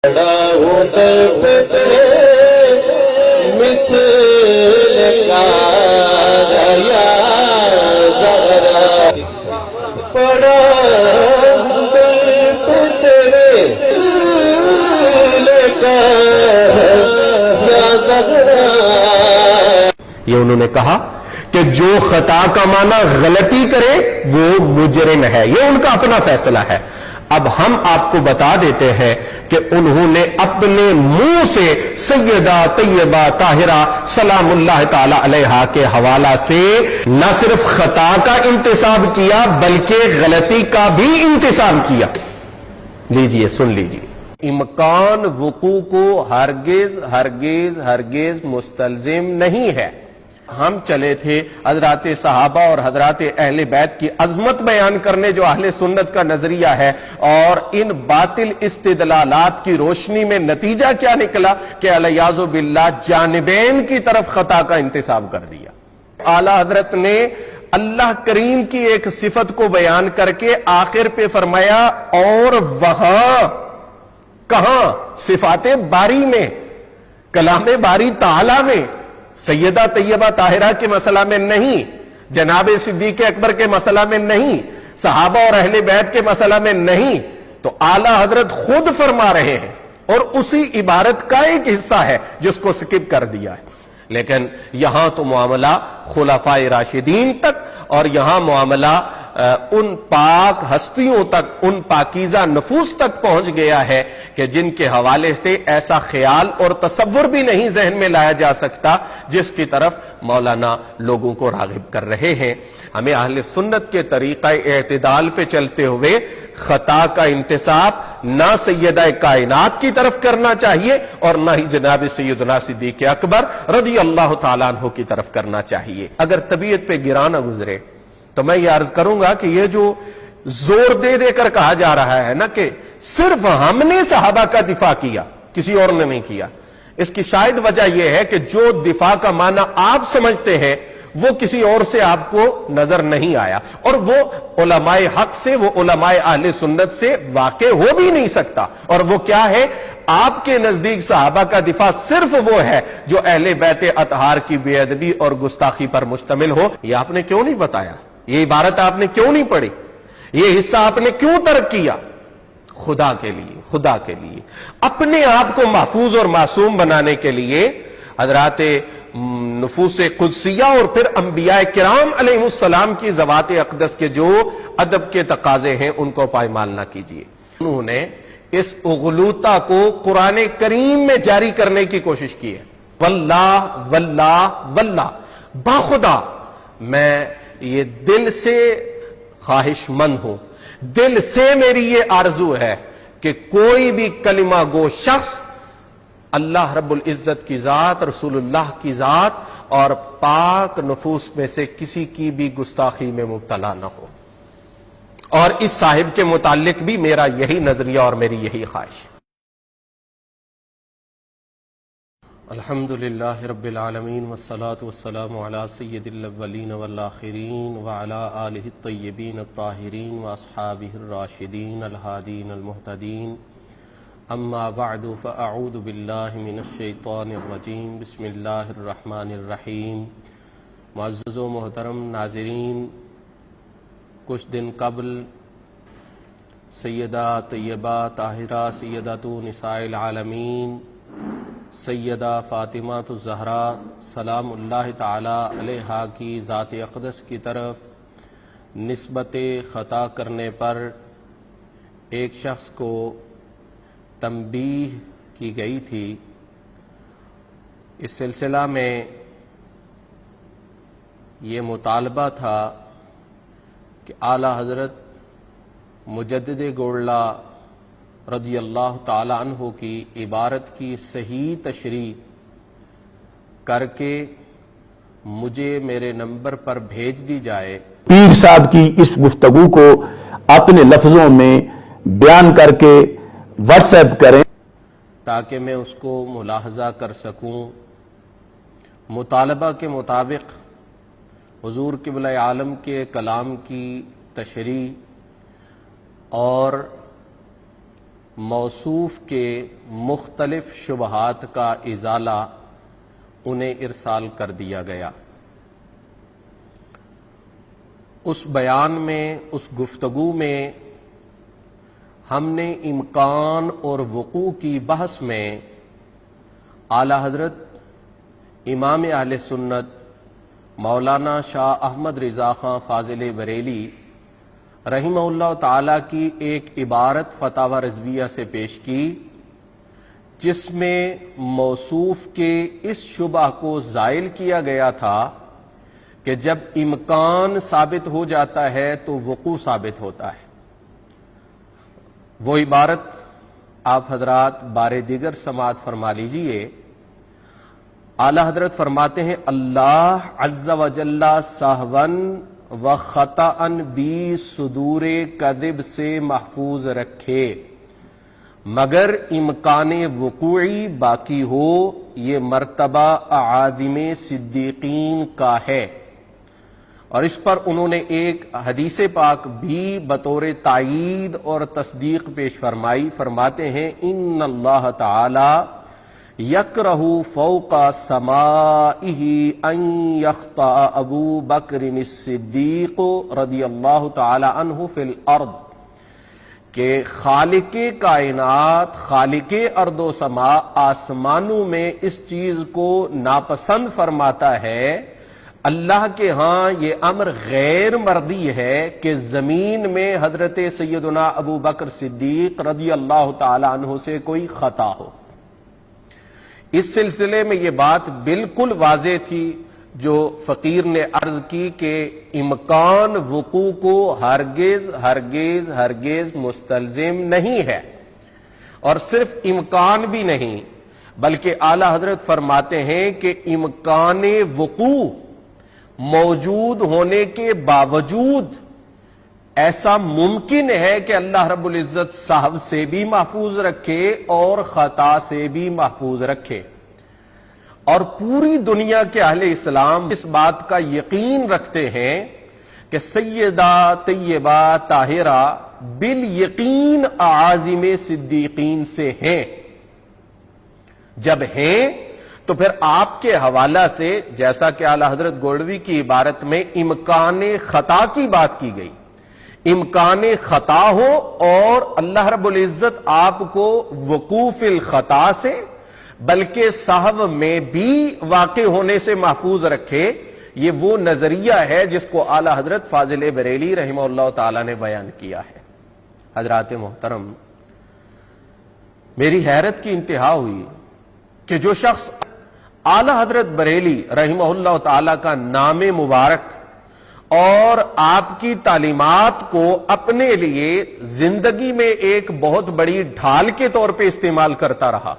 بڑا ہوں تیرے مثل کا یا زہرا، بڑا ہوں تیرے مثل کا یا زہرا۔ یہ انہوں نے کہا کہ جو خطا کا معنی غلطی کرے وہ مجرم ہے، یہ ان کا اپنا فیصلہ ہے۔ اب ہم آپ کو بتا دیتے ہیں کہ انہوں نے اپنے منہ سے سیدہ طیبہ طاہرہ سلام اللہ تعالی علیہا کے حوالہ سے نہ صرف خطا کا انتصاب کیا بلکہ غلطی کا بھی انتصاب کیا۔ لیجئے سن لیجئے، امکان وقوع کو ہرگز ہرگز ہرگز مستلزم نہیں ہے۔ ہم چلے تھے حضرات صحابہ اور حضرات اہل بیت کی عظمت بیان کرنے، جو اہل سنت کا نظریہ ہے، اور ان باطل استدلالات کی روشنی میں نتیجہ کیا نکلا کہ علیاذ باللہ جانبین کی طرف خطا کا انتصاب کر دیا۔ اعلیٰ حضرت نے اللہ کریم کی ایک صفت کو بیان کر کے آخر پہ فرمایا اور وہاں، کہاں؟ صفات باری میں، کلام باری تعالی میں، سیدہ طیبہ طاہرہ کے مسئلہ میں نہیں، جناب صدیق اکبر کے مسئلہ میں نہیں، صحابہ اور اہل بیت کے مسئلہ میں نہیں، تو اعلیٰ حضرت خود فرما رہے ہیں، اور اسی عبارت کا ایک حصہ ہے جس کو سکپ کر دیا ہے۔ لیکن یہاں تو معاملہ خلفاء راشدین تک، اور یہاں معاملہ ان پاک ہستیوں تک، ان پاکیزہ نفوس تک پہنچ گیا ہے کہ جن کے حوالے سے ایسا خیال اور تصور بھی نہیں ذہن میں لایا جا سکتا جس کی طرف مولانا لوگوں کو راغب کر رہے ہیں۔ ہمیں اہل سنت کے طریقہ اعتدال پہ چلتے ہوئے خطا کا انتصاب نہ سیدہ کائنات کی طرف کرنا چاہیے اور نہ ہی جناب سیدنا صدیق اکبر رضی اللہ تعالیٰ عنہ کی طرف کرنا چاہیے۔ اگر طبیعت پہ گرا نہ گزرے تو میں یہ عرض کروں گا کہ یہ جو زور دے دے کر کہا جا رہا ہے نا کہ صرف ہم نے صحابہ کا دفاع کیا، کسی اور نے نہیں کیا، اس کی شاید وجہ یہ ہے کہ جو دفاع کا معنی آپ سمجھتے ہیں وہ کسی اور سے آپ کو نظر نہیں آیا، اور وہ علماء حق سے، وہ علماء اہل سنت سے واقع ہو بھی نہیں سکتا۔ اور وہ کیا ہے؟ آپ کے نزدیک صحابہ کا دفاع صرف وہ ہے جو اہل بیت اطہار کی بے ادبی اور گستاخی پر مشتمل ہو۔ یہ آپ نے کیوں نہیں بتایا؟ یہ عبارت آپ نے کیوں نہیں پڑھی؟ یہ حصہ آپ نے کیوں ترک کیا؟ خدا کے لیے، خدا کے لیے، اپنے آپ کو محفوظ اور معصوم بنانے کے لیے حضرات نفوس قدسیہ اور پھر انبیاء کرام علیہ السلام کی ذوات اقدس کے جو ادب کے تقاضے ہیں ان کو پائمال نہ کیجیے۔ انہوں نے اس اغلوطہ کو قرآن کریم میں جاری کرنے کی کوشش کی ہے۔ واللہ واللہ واللہ، باخدا میں یہ دل سے خواہش مند ہوں، دل سے میری یہ آرزو ہے کہ کوئی بھی کلمہ گو شخص اللہ رب العزت کی ذات، رسول اللہ کی ذات اور پاک نفوس میں سے کسی کی بھی گستاخی میں مبتلا نہ ہو، اور اس صاحب کے متعلق بھی میرا یہی نظریہ اور میری یہی خواہش ہے۔ الحمدللہ رب العالمین والصلاة والسلام علی سید الاولین والآخرین وعلی آلہ الطیبین الطاہرین واصحابہ الراشدین الہادین المہتدین، اما بعد فاعوذ باللہ من الشیطان الرجیم، بسم اللہ الرحمن الرحیم۔ معزز و محترم ناظرین، کچھ دن قبل سیدہ طیبہ طاہرہ سیدۃ نساء العالمین سیدہ فاطمہ الزہرا سلام اللہ تعالی علیہا کی ذات اقدس کی طرف نسبت خطا کرنے پر ایک شخص کو تنبیہ کی گئی تھی۔ اس سلسلہ میں یہ مطالبہ تھا کہ اعلیٰ حضرت مجدد گولڑہ رضی اللہ تعالی عنہ کی عبارت کی صحیح تشریح کر کے مجھے میرے نمبر پر بھیج دی جائے۔ پیر صاحب کی اس گفتگو کو اپنے لفظوں میں بیان کر کے واٹس ایپ کریں تاکہ میں اس کو ملاحظہ کر سکوں۔ مطالبہ کے مطابق حضور قبلہ عالم کے کلام کی تشریح اور موصوف کے مختلف شبہات کا ازالہ انہیں ارسال کر دیا گیا۔ اس بیان میں، اس گفتگو میں ہم نے امکان اور وقوع کی بحث میں اعلی حضرت امام اہل سنت مولانا شاہ احمد رضا خان فاضل بریلی رحمہ اللہ تعالی کی ایک عبارت فتاوی رضویہ سے پیش کی، جس میں موصوف کے اس شبہ کو زائل کیا گیا تھا کہ جب امکان ثابت ہو جاتا ہے تو وقوع ثابت ہوتا ہے۔ وہ عبارت آپ حضرات بار دیگر سماعت فرما لیجئے۔ اعلی حضرت فرماتے ہیں، اللہ عز و جل سہون و خطأ بھی صدور کذب سے محفوظ رکھے، مگر امکان وقوعی باقی ہو، یہ مرتبہ اعاظم صدیقین کا ہے۔ اور اس پر انہوں نے ایک حدیث پاک بھی بطور تائید اور تصدیق پیش فرمائی۔ فرماتے ہیں، ان اللہ تعالی یکرہ فوق سمائہ ان یخطأ ابو بکر الصدیق رضی اللہ تعالی عنہ فی الارض، کہ خالق کائنات، خالق ارض و سما آسمانوں میں اس چیز کو ناپسند فرماتا ہے۔ اللہ کے ہاں یہ امر غیر مردی ہے کہ زمین میں حضرت سیدنا ابو بکر صدیق رضی اللہ تعالی عنہ سے کوئی خطا ہو۔ اس سلسلے میں یہ بات بالکل واضح تھی جو فقیر نے عرض کی کہ امکان وقوع کو ہرگز ہرگز ہرگز مستلزم نہیں ہے، اور صرف امکان بھی نہیں بلکہ اعلی حضرت فرماتے ہیں کہ امکان وقوع موجود ہونے کے باوجود ایسا ممکن ہے کہ اللہ رب العزت صاحب سے بھی محفوظ رکھے اور خطا سے بھی محفوظ رکھے۔ اور پوری دنیا کے اہل اسلام اس بات کا یقین رکھتے ہیں کہ سیدہ طیبہ طاہرہ بالیقین اعاظم صدیقین سے ہیں۔ جب ہیں تو پھر آپ کے حوالہ سے، جیسا کہ اعلی حضرت گولڈوی کی عبارت میں امکان خطا کی بات کی گئی، امکان خطا ہو اور اللہ رب العزت آپ کو وقوف الخطا سے بلکہ صحو میں بھی واقع ہونے سے محفوظ رکھے، یہ وہ نظریہ ہے جس کو اعلی حضرت فاضل بریلی رحمہ اللہ تعالی نے بیان کیا ہے۔ حضرات محترم، میری حیرت کی انتہا ہوئی کہ جو شخص اعلی حضرت بریلی رحمہ اللہ تعالی کا نام مبارک اور آپ کی تعلیمات کو اپنے لیے زندگی میں ایک بہت بڑی ڈھال کے طور پہ استعمال کرتا رہا،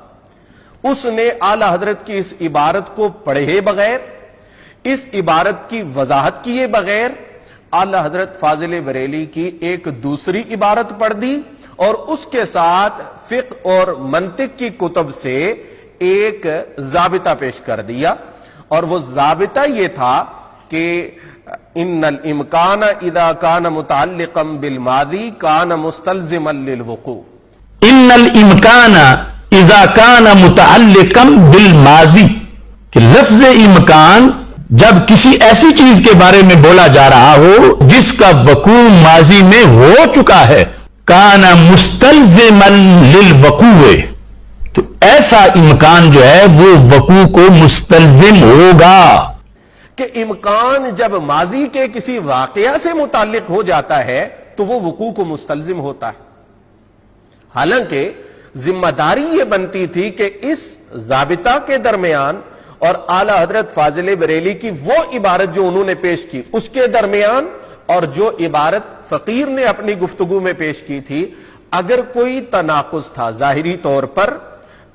اس نے اعلی حضرت کی اس عبارت کو پڑھے بغیر، اس عبارت کی وضاحت کیے بغیر اعلی حضرت فاضل بریلی کی ایک دوسری عبارت پڑھ دی اور اس کے ساتھ فقہ اور منطق کی کتب سے ایک ضابطہ پیش کر دیا، اور وہ ضابطہ یہ تھا کہ ان الامکان اذا کان متعلقا بالماضی کان مستلزما للوقوع، ان الامکان اذا کان متعلقا بالماضی، کہ لفظ امکان جب کسی ایسی چیز کے بارے میں بولا جا رہا ہو جس کا وقوع ماضی میں ہو چکا ہے، کان مستلزما للوقوع، تو ایسا امکان جو ہے وہ وقوع کو مستلزم ہوگا۔ کہ امکان جب ماضی کے کسی واقعہ سے متعلق ہو جاتا ہے تو وہ وقوع کو مستلزم ہوتا ہے۔ حالانکہ ذمہ داری یہ بنتی تھی کہ اس ضابطہ کے درمیان اور اعلی حضرت فاضل بریلی کی وہ عبارت جو انہوں نے پیش کی اس کے درمیان اور جو عبارت فقیر نے اپنی گفتگو میں پیش کی تھی، اگر کوئی تناقض تھا ظاہری طور پر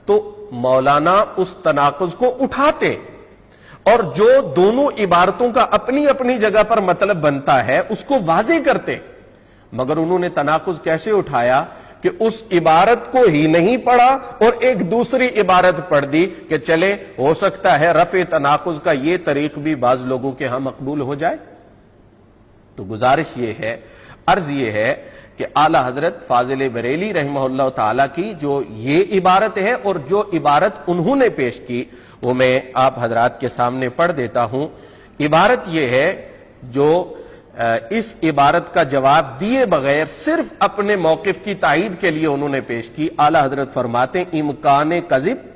تو مولانا اس تناقض کو اٹھاتے اور جو دونوں عبارتوں کا اپنی اپنی جگہ پر مطلب بنتا ہے اس کو واضح کرتے، مگر انہوں نے تناقض کیسے اٹھایا کہ اس عبارت کو ہی نہیں پڑھا اور ایک دوسری عبارت پڑھ دی کہ چلے ہو سکتا ہے رفع تناقض کا یہ طریق بھی بعض لوگوں کے ہاں مقبول ہو جائے۔ تو گزارش یہ ہے، عرض یہ ہے کہ اعلیٰ حضرت فاضل بریلی رحمہ اللہ تعالی کی جو یہ عبارت ہے اور جو عبارت انہوں نے پیش کی وہ میں آپ حضرات کے سامنے پڑھ دیتا ہوں. عبارت یہ ہے جو اس عبارت کا جواب دیے بغیر صرف اپنے موقف کی تائید کے لیے انہوں نے پیش کی. اعلیٰ حضرت فرماتے ہیں امکان کذب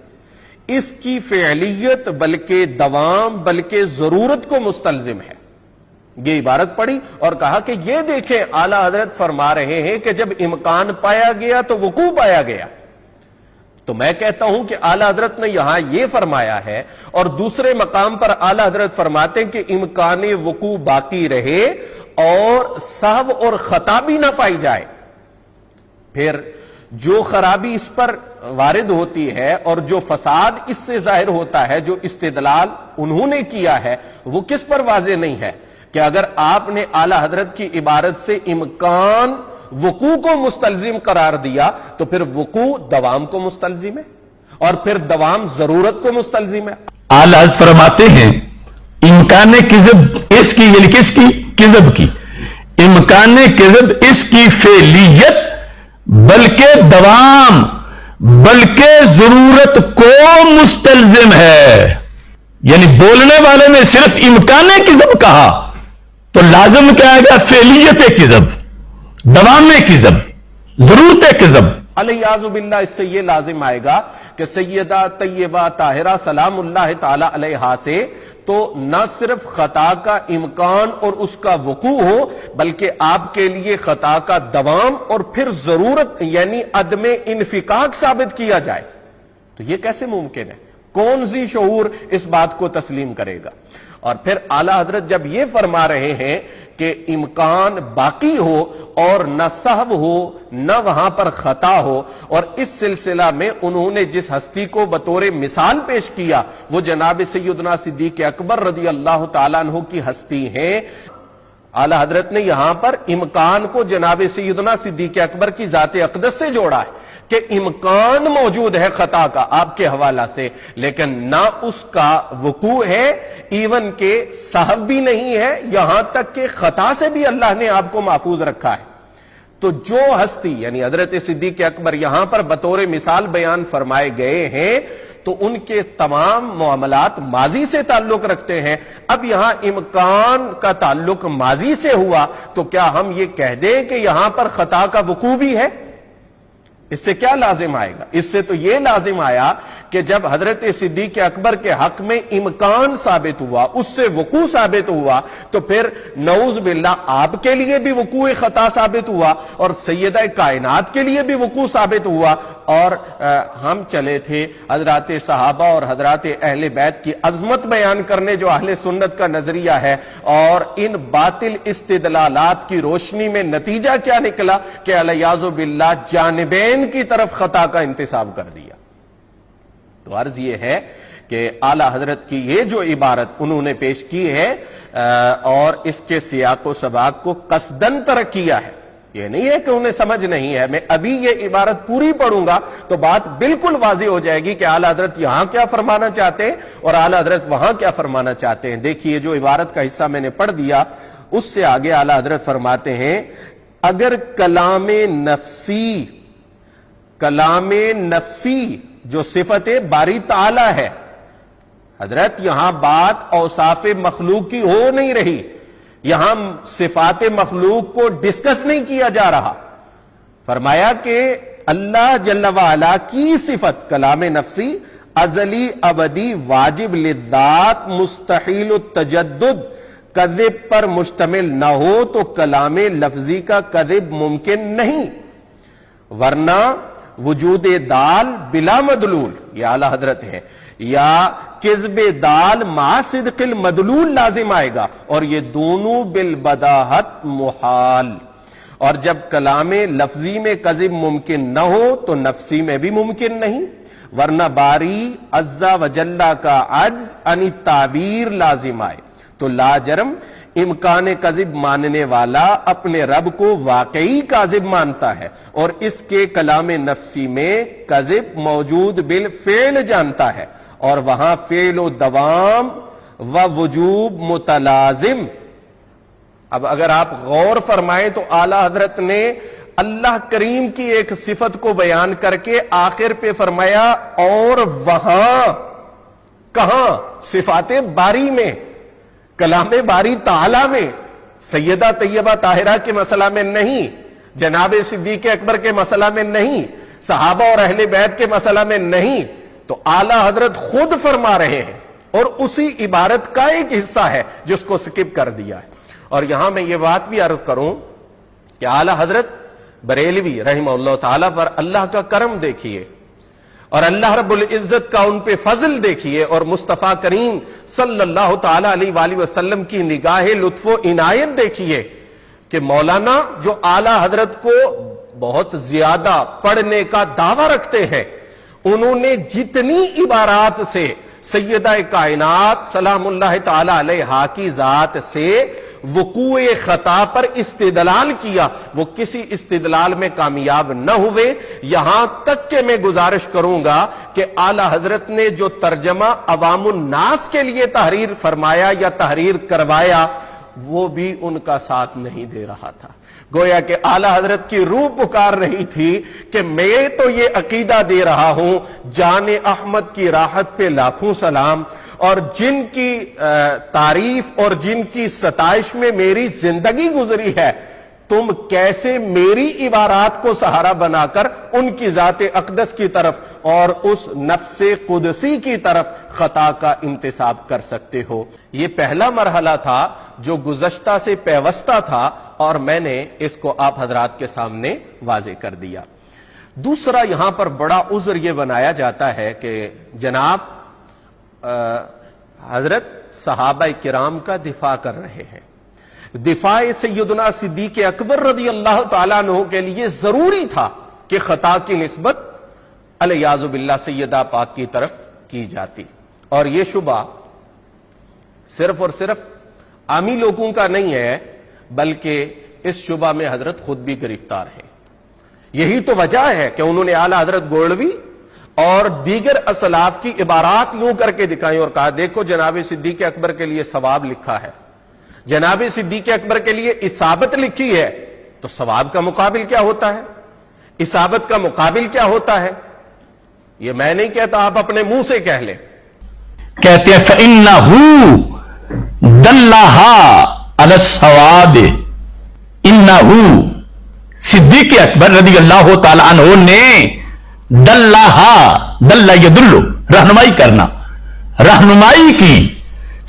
اس کی فعلیت بلکہ دوام بلکہ ضرورت کو مستلزم ہے. یہ عبارت پڑھی اور کہا کہ یہ دیکھیں اعلیٰ حضرت فرما رہے ہیں کہ جب امکان پایا گیا تو وقوع پایا گیا. تو میں کہتا ہوں کہ اعلیٰ حضرت نے یہاں یہ فرمایا ہے اور دوسرے مقام پر اعلیٰ حضرت فرماتے ہیں کہ امکان وقوع باقی رہے اور سہو اور خطا بھی نہ پائی جائے. پھر جو خرابی اس پر وارد ہوتی ہے اور جو فساد اس سے ظاہر ہوتا ہے جو استدلال انہوں نے کیا ہے وہ کس پر واضح نہیں ہے کہ اگر آپ نے اعلیٰ حضرت کی عبارت سے امکان وقوع کو مستلزم قرار دیا تو پھر وقوع دوام کو مستلزم ہے اور پھر دوام ضرورت کو مستلزم ہے. اعلیٰ حضرت فرماتے ہیں امکان کذب اس کی یعنی کس کی کذب کی امکان کذب اس کی فعلیت بلکہ دوام بلکہ ضرورت کو مستلزم ہے. یعنی بولنے والے نے صرف امکان کذب کہا تو لازم کیا آئے گا فعلیت کذب دوام کذب ضرورت کذب. الیاذ باللہ اس سے یہ لازم آئے گا کہ سیدہ طیبہ طاہرہ سلام اللہ تعالی علیہا سے تو نہ صرف خطا کا امکان اور اس کا وقوع ہو بلکہ آپ کے لیے خطا کا دوام اور پھر ضرورت یعنی عدم انفکاک ثابت کیا جائے. تو یہ کیسے ممکن ہے؟ کون سی شعور اس بات کو تسلیم کرے گا؟ اور پھر اعلیٰ حضرت جب یہ فرما رہے ہیں کہ امکان باقی ہو اور نہ سہو ہو نہ وہاں پر خطا ہو اور اس سلسلہ میں انہوں نے جس ہستی کو بطور مثال پیش کیا وہ جناب سیدنا صدیق اکبر رضی اللہ تعالیٰ عنہ کی ہستی ہیں. اعلیٰ حضرت نے یہاں پر امکان کو جناب سیدنا صدیق اکبر کی ذات اقدس سے جوڑا ہے کہ امکان موجود ہے خطا کا آپ کے حوالہ سے لیکن نہ اس کا وقوع ہے ایون کہ سہو بھی نہیں ہے یہاں تک کہ خطا سے بھی اللہ نے آپ کو محفوظ رکھا ہے. تو جو ہستی یعنی حضرت صدیق اکبر یہاں پر بطور مثال بیان فرمائے گئے ہیں تو ان کے تمام معاملات ماضی سے تعلق رکھتے ہیں. اب یہاں امکان کا تعلق ماضی سے ہوا تو کیا ہم یہ کہہ دیں کہ یہاں پر خطا کا وقوع بھی ہے؟ اس سے کیا لازم آئے گا؟ اس سے تو یہ لازم آیا کہ جب حضرت صدیق اکبر کے حق میں امکان ثابت ہوا اس سے وقوع ثابت ہوا تو پھر نعوذ باللہ آپ کے لیے بھی وقوع خطا ثابت ہوا اور سیدہ کائنات کے لیے بھی وقوع ثابت ہوا. اور ہم چلے تھے حضرات صحابہ اور حضرات اہل بیت کی عظمت بیان کرنے جو اہل سنت کا نظریہ ہے اور ان باطل استدلالات کی روشنی میں نتیجہ کیا نکلا کہ الیاذ باللہ جانبین کی طرف خطا کا انتصاب کر دیا. تو عرض یہ ہے کہ اعلیٰ حضرت کی یہ جو عبارت انہوں نے پیش کی ہے اور اس کے سیاق و سباق کو قصدن ترک کیا ہے. یہ نہیں ہے کہ انہیں سمجھ نہیں ہے. میں ابھی یہ عبارت پوری پڑھوں گا تو بات بالکل واضح ہو جائے گی کہ اعلیٰ حضرت یہاں کیا فرمانا چاہتے ہیں اور اعلیٰ حضرت وہاں کیا فرمانا چاہتے ہیں. دیکھیے جو عبارت کا حصہ میں نے پڑھ دیا اس سے آگے اعلیٰ حضرت فرماتے ہیں اگر کلام نفسی جو صفت باری تعالی ہے حضرت یہاں بات اوصاف مخلوق کی ہو نہیں رہی یہاں صفات مخلوق کو ڈسکس نہیں کیا جا رہا. فرمایا کہ اللہ جل وعلا کی صفت کلام نفسی ازلی ابدی واجب للذات مستحیل التجدد کذب پر مشتمل نہ ہو تو کلام لفظی کا کذب ممکن نہیں ورنہ وجود دال بلا مدلول یہ اعلیٰ حضرت ہے یا کذب دال مع صدق المدلول لازم آئے گا اور یہ دونوں بالبداہت محال. اور جب کلام لفظی میں کذب ممکن نہ ہو تو نفسی میں بھی ممکن نہیں ورنہ باری عز و جل کا عجز عن تعبیر لازم آئے. تو لا جرم امکان کذب ماننے والا اپنے رب کو واقعی کاذب مانتا ہے اور اس کے کلام نفسی میں کذب موجود بالفعل جانتا ہے اور وہاں فعل و دوام و وجوب متلازم. اب اگر آپ غور فرمائیں تو اعلیٰ حضرت نے اللہ کریم کی ایک صفت کو بیان کر کے آخر پہ فرمایا اور وہاں کہاں؟ صفات باری میں، کلام باری تعالی میں، سیدہ طیبہ طاہرہ کے مسئلہ میں نہیں، جناب صدیق اکبر کے مسئلہ میں نہیں، صحابہ اور اہل بیت کے مسئلہ میں نہیں، تو اعلی حضرت خود فرما رہے ہیں اور اسی عبارت کا ایک حصہ ہے جس کو سکپ کر دیا ہے۔ اور یہاں میں یہ بات بھی عرض کروں کہ اعلی حضرت بریلوی رحمہ اللہ تعالیٰ پر اللہ کا کرم دیکھیے اور اللہ رب العزت کا ان پہ فضل دیکھیے، اور مصطفیٰ کریم صلی اللہ تعالیٰ علیہ وآلہ وسلم کی نگاہ لطف و عنایت دیکھیے کہ مولانا جو اعلی حضرت کو بہت زیادہ پڑھنے کا دعویٰ رکھتے ہیں، انہوں نے جتنی عبارات سے سیدہ کائنات سلام اللہ تعالی علیہا کی ذات سے وقوع خطا پر استدلال کیا، وہ کسی استدلال میں کامیاب نہ ہوئے۔ یہاں تک کہ میں گزارش کروں گا کہ اعلی حضرت نے جو ترجمہ عوام الناس کے لیے تحریر فرمایا یا تحریر کروایا، وہ بھی ان کا ساتھ نہیں دے رہا تھا۔ گویا کہ اعلی حضرت کی روح پکار رہی تھی کہ میں تو یہ عقیدہ دے رہا ہوں، جان احمد کی راحت پہ لاکھوں سلام، اور جن کی تعریف اور جن کی ستائش میں میری زندگی گزری ہے، تم کیسے میری عبارات کو سہارا بنا کر ان کی ذات اقدس کی طرف اور اس نفس قدسی کی طرف خطا کا انتساب کر سکتے ہو؟ یہ پہلا مرحلہ تھا جو گزشتہ سے پیوستہ تھا، اور میں نے اس کو آپ حضرات کے سامنے واضح کر دیا۔ دوسرا یہاں پر بڑا عذر یہ بنایا جاتا ہے کہ جناب حضرت صحابہ کرام کا دفاع کر رہے ہیں، دفاع سیدنا صدیق اکبر رضی اللہ تعالیٰ عنہ کے لیے ضروری تھا کہ خطا کی نسبت علیہ باللہ سیدہ پاک کی طرف کی جاتی، اور یہ شبہ صرف اور صرف عامی لوگوں کا نہیں ہے، بلکہ اس شبہ میں حضرت خود بھی گرفتار ہیں۔ یہی تو وجہ ہے کہ انہوں نے اعلیٰ حضرت گولوی اور دیگر اسلاف کی عبارات یوں کر کے دکھائیں اور کہا دیکھو جناب صدیق اکبر کے لیے ثواب لکھا ہے، جناب صدیق اکبر کے لیے اصابت لکھی ہے، تو ثواب کا مقابل کیا ہوتا ہے، اصابت کا مقابل کیا ہوتا ہے؟ یہ میں نہیں کہتا، آپ اپنے منہ سے کہہ لیں۔ کہتے ہیں فَإِنَّهُ دَلَّهَا عَلَى الصَّوَابِ، انہو صدیق اکبر رضی اللہ تعالیٰ عنہ نے دلہ یدلو رہنمائی کرنا، رہنمائی کی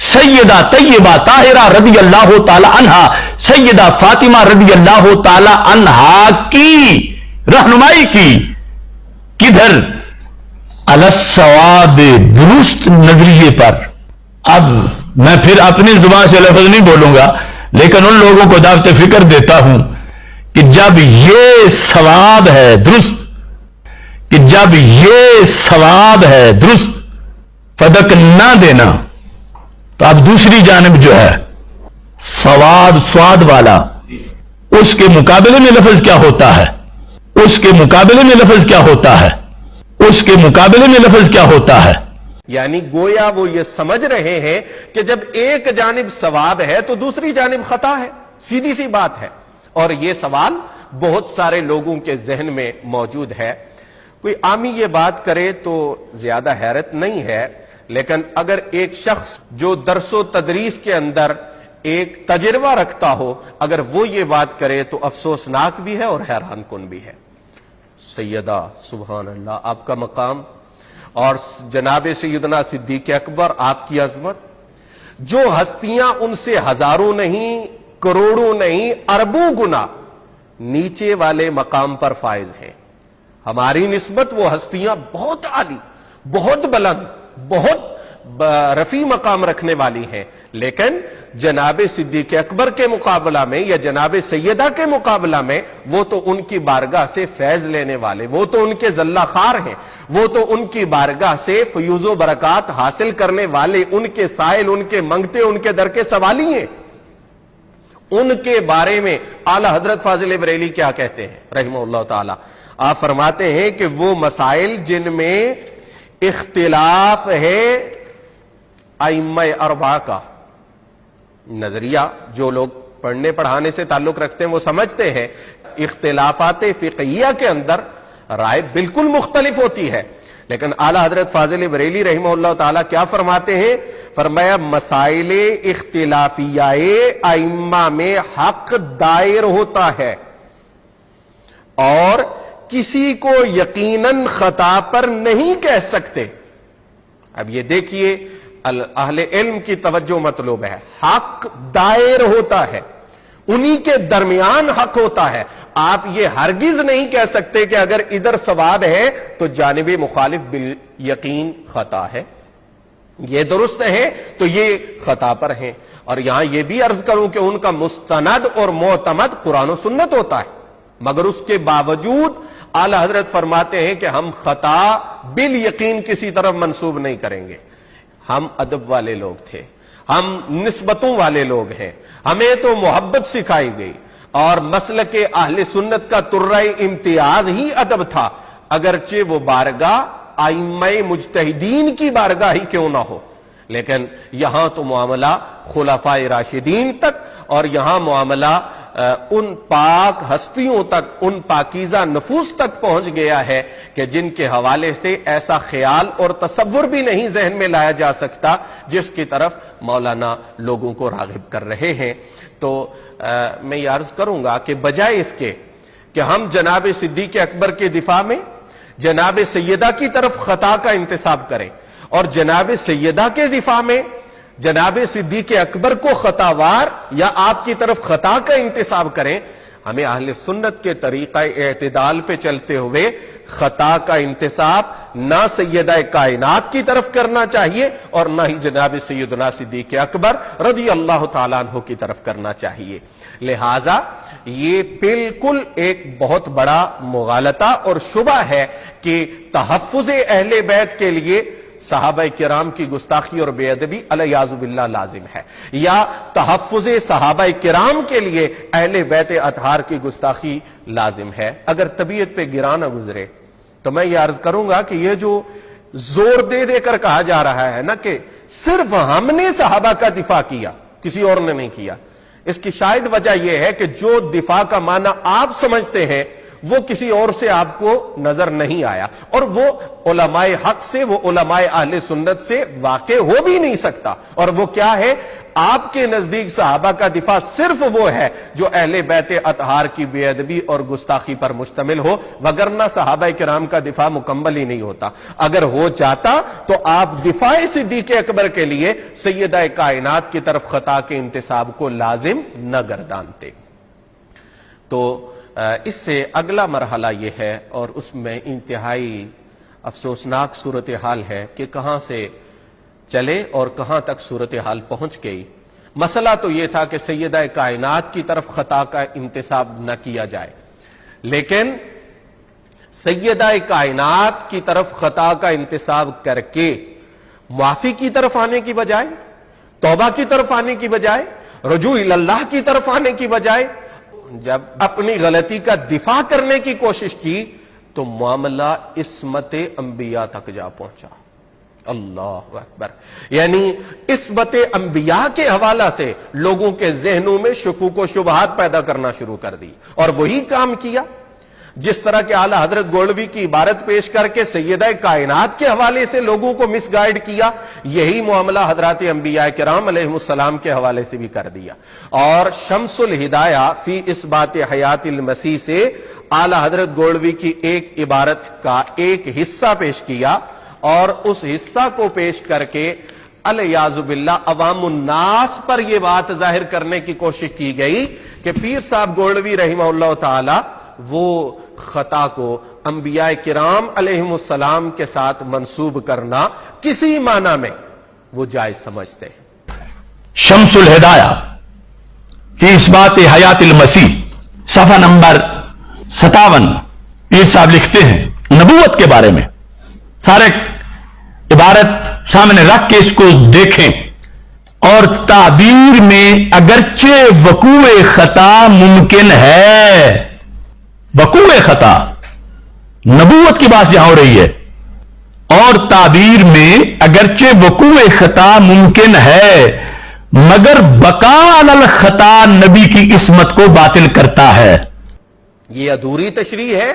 سیدہ طیبہ طاہرہ رضی اللہ تعالی عنہا، سیدہ فاطمہ رضی اللہ تعالی عنہا کی رہنمائی کی، کدھر؟ علی الصواب، درست نظریے پر۔ اب میں پھر اپنی زبان سے لفظ نہیں بولوں گا، لیکن ان لوگوں کو دعوت فکر دیتا ہوں کہ جب یہ ثواب ہے درست، کہ جب یہ ثواب ہے درست، فدق نہ دینا، تو اب دوسری جانب جو ہے ثواب سواد والا، اس کے مقابلے میں لفظ کیا ہوتا ہے؟ اس کے مقابلے میں لفظ کیا ہوتا ہے؟ اس کے مقابلے میں لفظ کیا ہوتا ہے؟ یعنی گویا وہ یہ سمجھ رہے ہیں کہ جب ایک جانب ثواب ہے تو دوسری جانب خطا ہے، سیدھی سی بات ہے۔ اور یہ سوال بہت سارے لوگوں کے ذہن میں موجود ہے۔ کوئی عامی یہ بات کرے تو زیادہ حیرت نہیں ہے، لیکن اگر ایک شخص جو درس و تدریس کے اندر ایک تجربہ رکھتا ہو، اگر وہ یہ بات کرے تو افسوسناک بھی ہے اور حیران کن بھی ہے۔ سیدہ سبحان اللہ، آپ کا مقام اور جناب سیدنا صدیق اکبر، آپ کی عظمت، جو ہستیاں ان سے ہزاروں نہیں، کروڑوں نہیں، اربوں گنا نیچے والے مقام پر فائز ہیں، ہماری نسبت وہ ہستیاں بہت عالی، بہت بلند، بہت رفیع مقام رکھنے والی ہیں، لیکن جناب صدیق اکبر کے مقابلہ میں یا جناب سیدہ کے مقابلہ میں وہ تو ان کی بارگاہ سے فیض لینے والے، وہ تو ان کے ذلہ خار ہیں، وہ تو ان کی بارگاہ سے فیوز و برکات حاصل کرنے والے، ان کے سائل، ان کے منگتے، ان کے در کے سوالی ہیں۔ ان کے بارے میں اعلی حضرت فاضل بریلی کیا کہتے ہیں رحمہ اللہ تعالی؟ آپ فرماتے ہیں کہ وہ مسائل جن میں اختلاف ہے ائمہ اربعہ کا، نظریہ جو لوگ پڑھنے پڑھانے سے تعلق رکھتے ہیں وہ سمجھتے ہیں اختلافات فقہیہ کے اندر رائے بالکل مختلف ہوتی ہے، لیکن اعلیٰ حضرت فاضل بریلی رحمہ اللہ تعالیٰ کیا فرماتے ہیں؟ فرمایا مسائل اختلافیہ ائمہ میں حق دائر ہوتا ہے اور کسی کو یقیناً خطا پر نہیں کہہ سکتے۔ اب یہ دیکھیے اہل علم کی توجہ مطلوب ہے، حق دائر ہوتا ہے، انہی کے درمیان حق ہوتا ہے۔ آپ یہ ہرگز نہیں کہہ سکتے کہ اگر ادھر صواب ہے تو جانب مخالف بالیقین خطا ہے، یہ درست ہے تو یہ خطا پر ہیں۔ اور یہاں یہ بھی عرض کروں کہ ان کا مستند اور معتمد قرآن و سنت ہوتا ہے، مگر اس کے باوجود اعلی حضرت فرماتے ہیں کہ ہم خطا بالیقین کسی طرف منسوب نہیں کریں گے۔ ہم ادب والے لوگ تھے، ہم نسبتوں والے لوگ ہیں، ہمیں تو محبت سکھائی گئی، اور مسلک اہل سنت کا ترہ امتیاز ہی ادب تھا، اگرچہ وہ بارگاہ ائمہ مجتہدین کی بارگاہ ہی کیوں نہ ہو، لیکن یہاں تو معاملہ خلفاء راشدین تک، اور یہاں معاملہ ان پاک ہستیوں تک، ان پاکیزہ نفوس تک پہنچ گیا ہے کہ جن کے حوالے سے ایسا خیال اور تصور بھی نہیں ذہن میں لایا جا سکتا جس کی طرف مولانا لوگوں کو راغب کر رہے ہیں۔ تو میں یہ عرض کروں گا کہ بجائے اس کے کہ ہم جناب صدیق اکبر کے دفاع میں جناب سیدہ کی طرف خطا کا انتساب کریں اور جناب سیدہ کے دفاع میں جناب صدیق اکبر کو خطاوار یا آپ کی طرف خطا کا انتساب کریں، ہمیں اہل سنت کے طریقہ اعتدال پہ چلتے ہوئے خطا کا انتساب نہ سیدہ کائنات کی طرف کرنا چاہیے اور نہ ہی جناب سیدنا صدیق اکبر رضی اللہ تعالیٰ عنہ کی طرف کرنا چاہیے۔ لہٰذا یہ بالکل ایک بہت بڑا مغالطہ اور شبہ ہے کہ تحفظ اہل بیت کے لیے صحابہ کرام کی گستاخی اور بے ادبی علیہ باللہ لازم ہے، یا تحفظ صحابہ کرام کے لیے اہل بیت اطہار کی گستاخی لازم ہے۔ اگر طبیعت پہ گرا نہ گزرے تو میں یہ عرض کروں گا کہ یہ جو زور دے دے کر کہا جا رہا ہے نا کہ صرف ہم نے صحابہ کا دفاع کیا، کسی اور نے نہیں کیا، اس کی شاید وجہ یہ ہے کہ جو دفاع کا معنی آپ سمجھتے ہیں وہ کسی اور سے آپ کو نظر نہیں آیا، اور وہ علماء حق سے، وہ علماء اہل سنت سے واقع ہو بھی نہیں سکتا۔ اور وہ کیا ہے؟ آپ کے نزدیک صحابہ کا دفاع صرف وہ ہے جو اہل بیت اطہار کی بے ادبی اور گستاخی پر مشتمل ہو، وگرنہ صحابہ کرام کا دفاع مکمل ہی نہیں ہوتا۔ اگر ہو جاتا تو آپ دفاع صدیق اکبر کے لیے سیدہ کائنات کی طرف خطا کے انتساب کو لازم نہ گردانتے۔ تو اس سے اگلا مرحلہ یہ ہے، اور اس میں انتہائی افسوسناک صورتحال ہے کہ کہاں سے چلے اور کہاں تک صورتحال پہنچ گئی۔ مسئلہ تو یہ تھا کہ سیدہ کائنات کی طرف خطا کا انتساب نہ کیا جائے، لیکن سیدہ کائنات کی طرف خطا کا انتساب کر کے معافی کی طرف آنے کی بجائے، توبہ کی طرف آنے کی بجائے، رجوع اللہ کی طرف آنے کی بجائے جب اپنی غلطی کا دفاع کرنے کی کوشش کی تو معاملہ عصمت انبیاء تک جا پہنچا۔ اللہ اکبر! یعنی عصمت انبیاء کے حوالہ سے لوگوں کے ذہنوں میں شکوک و شبہات پیدا کرنا شروع کر دی، اور وہی کام کیا جس طرح کہ اعلیٰ حضرت گولوی کی عبارت پیش کر کے سیدہ کائنات کے حوالے سے لوگوں کو مس گائیڈ کیا، یہی معاملہ حضرات انبیاء کرام علیہ السلام کے حوالے سے بھی کر دیا۔ اور شمس الہدایہ فی اثبات حیات المسیح سے اعلیٰ حضرت گولوی کی ایک عبارت کا ایک حصہ پیش کیا، اور اس حصہ کو پیش کر کے الیاذ باللہ عوام الناس پر یہ بات ظاہر کرنے کی کوشش کی گئی کہ پیر صاحب گولوی رحمہ اللہ تعالی وہ خطا کو انبیاء کرام علیہم السلام کے ساتھ منسوب کرنا کسی معنی میں وہ جائز سمجھتے ہیں۔ شمس الہدایہ فی اثبات حیات المسیح صفحہ نمبر 57 پیر صاحب لکھتے ہیں نبوت کے بارے میں، سارے عبارت سامنے رکھ کے اس کو دیکھیں، اور تعبیر میں اگرچہ وقوع خطا ممکن ہے، وقوع خطا نبوت کی بات یہاں ہو رہی ہے، اور تعبیر میں اگرچہ وقوع خطا ممکن ہے مگر بقاء علی الخطا نبی کی عصمت کو باطل کرتا ہے۔ یہ ادھوری تشریح ہے،